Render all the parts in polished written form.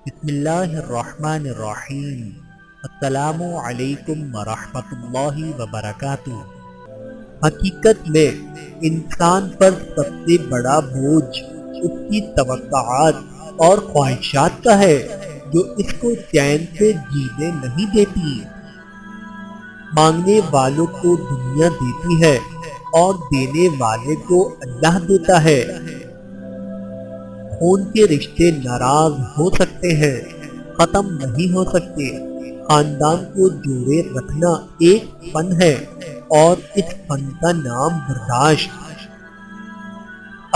بسم اللہ الرحمن الرحیم۔ السلام علیکم ورحمۃ اللہ وبرکاتہ۔ حقیقت میں انسان پر سب سے بڑا بوجھ اس کی توقعات اور خواہشات کا ہے جو اس کو چین سے جینے نہیں دیتی۔ مانگنے والوں کو دنیا دیتی ہے اور دینے والے کو اللہ دیتا ہے۔ خون کے رشتے ناراض ہو سکتے ہیں، ختم نہیں ہو سکتے۔ خاندان کو جوڑے رکھنا ایک فن ہے اور اس فن کا نام برداشت۔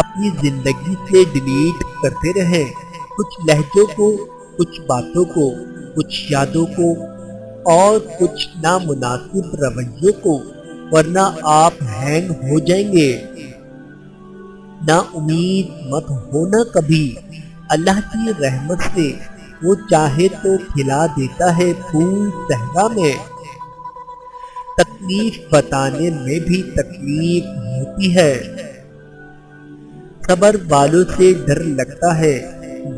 اپنی زندگی سے ڈیلیٹ کرتے رہیں کچھ لہجوں کو، کچھ باتوں کو، کچھ یادوں کو اور کچھ نامناسب رویوں کو، ورنہ آپ ہینگ ہو جائیں گے۔ نا امید مت ہونا کبھی، اللہ کی رحمت سے وہ چاہے تو کھلا دیتا ہے پھول صحرا میں۔ تکلیف بتانے میں بھی تکلیف ہوتی ہے، صبر والوں سے ڈر لگتا ہے،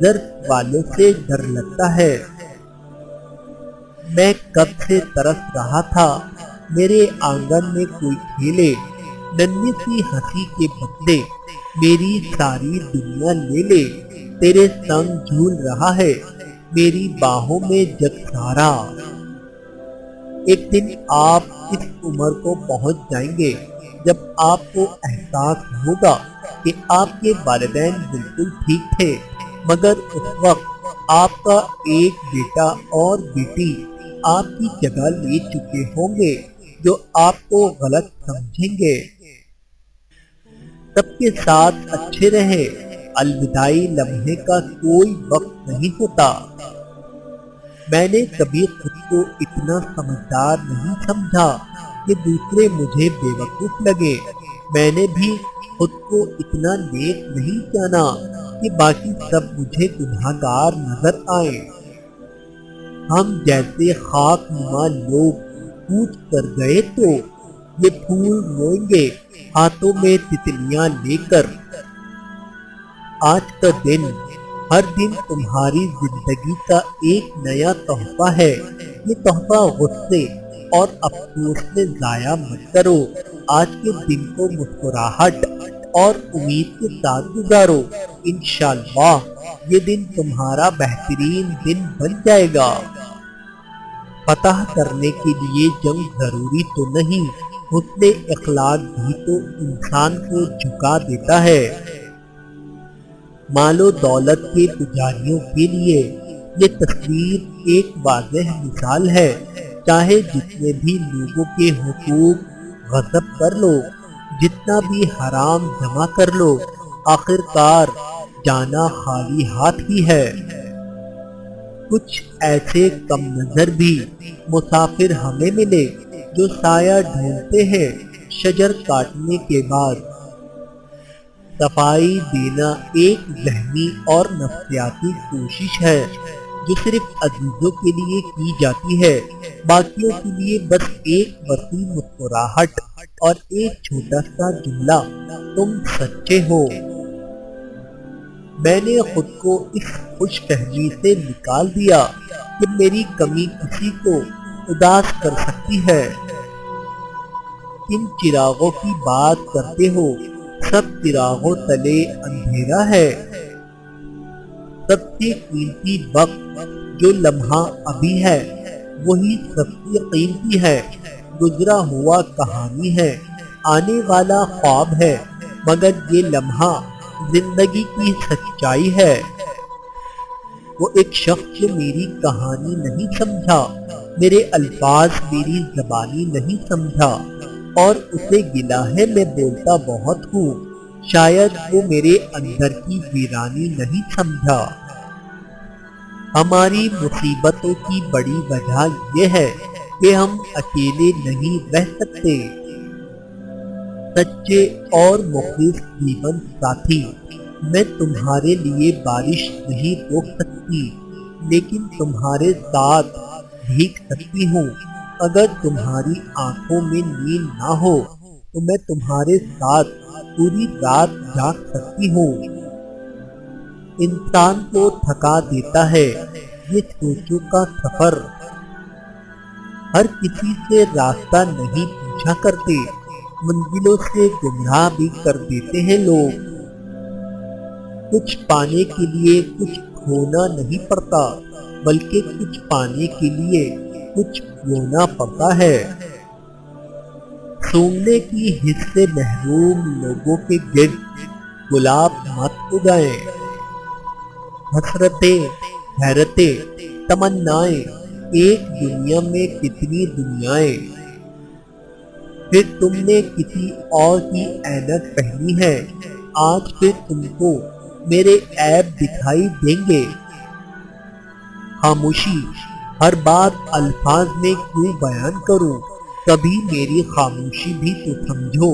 ظرف والوں سے ڈر لگتا ہے۔ میں کب سے ترس رہا تھا میرے آنگن میں کوئی کھیلے، ننھی سی ہنسی کے بدلے میری ساری دنیا لے لے۔ تیرے سنگ جھول رہا ہے میری باہوں میں جگ سارا۔ ایک دن آپ اس عمر کو پہنچ جائیں گے جب آپ کو احساس ہوگا کہ آپ کے والدین بالکل ٹھیک تھے، مگر اس وقت آپ کا ایک بیٹا اور بیٹی آپ کی جگہ لے چکے ہوں گے جو آپ کو غلط سمجھیں گے۔ سب کے ساتھ اچھے رہیں، الوداعی لمحے کا کوئی وقت نہیں ہوتا۔ میں نے کبھی خود کو اتنا سمجھدار نہیں سمجھا کہ دوسرے مجھے بے وقوف لگے۔ میں نے بھی خود کو اتنا نیک نہیں جانا کہ باقی سب مجھے گنہگار نظر آئیں۔ ہم جیسے خاک نما لوگ کوچ کر گئے تو یہ پھول روئیں گے ہاتھوں میں تتلیاں لے کر۔ آج کا دن، ہر دن تمہاری زندگی کا ایک نیا تحفہ ہے۔ یہ تحفہ غصے اور افسوس سے ضائع مت کرو۔ آج کے دن کو مسکراہٹ اور امید کے ساتھ گزارو۔ انشاءاللہ یہ دن تمہارا بہترین دن بن جائے گا۔ فتح کرنے کے لیے جنگ ضروری تو نہیں، حسن اخلاق بھی تو انسان کو جھکا دیتا ہے۔ مال و دولت کے پجاریوں کے لیے یہ تصویر ایک واضح مثال ہے۔ چاہے جتنے بھی لوگوں کے حقوق غصب کر لو، جتنا بھی حرام جمع کر لو، آخر کار جانا خالی ہاتھ ہی ہے۔ کچھ ایسے کم نظر بھی مسافر ہمیں ملے جو سایہ ڈھونڈتے ہیں شجر کاٹنے کے بعد۔ صفائی دینا ایک ذہنی اور نفسیاتی کوشش ہے جو صرف عزیزوں کے لیے کی جاتی ہے، باقیوں کے لیے بس ایک وسیع مسکراہٹ اور ایک چھوٹا سا جملہ، تم سچے ہو۔ میں نے خود کو اس خوش فہمی سے نکال دیا کہ میری کمی کسی کو اداس کر سکتی ہے۔ کن چراغوں کی بات کرتے ہو، سب چراغوں تلے اندھیرا ہے۔ سب سے قیمتی وقت جو لمحہ ابھی ہے وہی سب سے قیمتی ہے۔ گزرا ہوا کہانی ہے، آنے والا خواب ہے، مگر یہ لمحہ زندگی کی سچائی ہے۔ وہ ایک شخص جو میری کہانی نہیں سمجھا، میرے الفاظ میری زبانی نہیں سمجھا، اور اسے گلہ ہے میں بولتا بہت ہوں، شاید وہ میرے اندر کی ویرانی نہیں سمجھا۔ ہماری مصیبتوں کی بڑی وجہ یہ ہے کہ ہم اکیلے نہیں رہ سکتے۔ سچے اور مخلص جیون ساتھی، میں تمہارے لیے بارش نہیں روک سکتی، لیکن تمہارے ساتھ بھیگ سکتی ہوں۔ اگر تمہاری آنکھوں میں نیند نہ ہو تو میں تمہارے ساتھ پوری رات جاگ سکتی ہوں۔ انسان کو تھکا دیتا ہے یہ سوچوں کا سفر۔ ہر کسی سے راستہ نہیں پوچھا کرتے، منزلوں سے گمراہ بھی کر دیتے ہیں لوگ۔ کچھ پانے کے لیے کچھ کھونا نہیں پڑتا، بلکہ کچھ پانے کے لیے کچھ کھونا پڑتا ہے۔ سونگنے کی حس سے محروم لوگوں کے گرد گلاب مت اگائیں۔ حسرتیں، حیرتیں، تمنائیں، ایک دنیا میں کتنی دنیائیں۔ پھر تم نے کسی اور کی اینک پہنی ہے، آج پھر تم کو میرے عیب دکھائی دیں گے۔ خاموشی، ہر بات الفاظ میں کیوں بیان کروں، کبھی میری خاموشی بھی تو سمجھو۔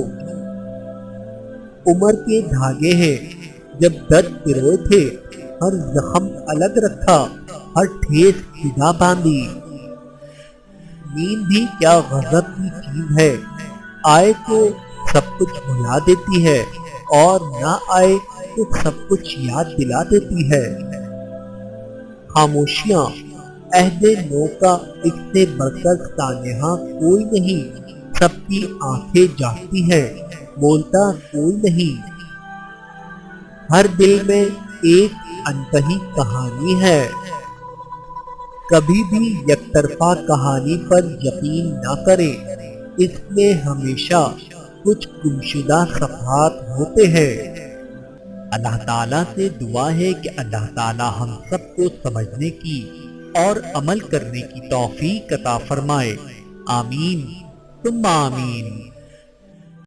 عمر کے دھاگے ہیں، جب درد پروئے تھے، ہر زخم الگ رکھا، ہر ٹھیس جدا باندھی۔ نیند بھی کیا غضب کی چیز ہے، آئے تو سب کچھ بھلا دیتی ہے، اور نہ آئے تو سب کچھ یاد دلا دیتی ہے۔ خاموشیاں، عہد نو کا اس سے بڑھ کر سانحہ کوئی نہیں، سب کی آنکھیں جاگتی ہیں، بولتا کوئی نہیں۔ ہر دل میں ایک انتہی کہانی ہے، کبھی بھی یک طرفہ کہانی پر یقین نہ کریں، اس میں ہمیشہ کچھ گمشدہ صفحات ہوتے ہیں۔ اللہ تعالیٰ سے دعا ہے کہ اللہ تعالیٰ ہم سب کو سمجھنے کی اور عمل کرنے کی توفیق عطا فرمائے۔ آمین ثم آمین۔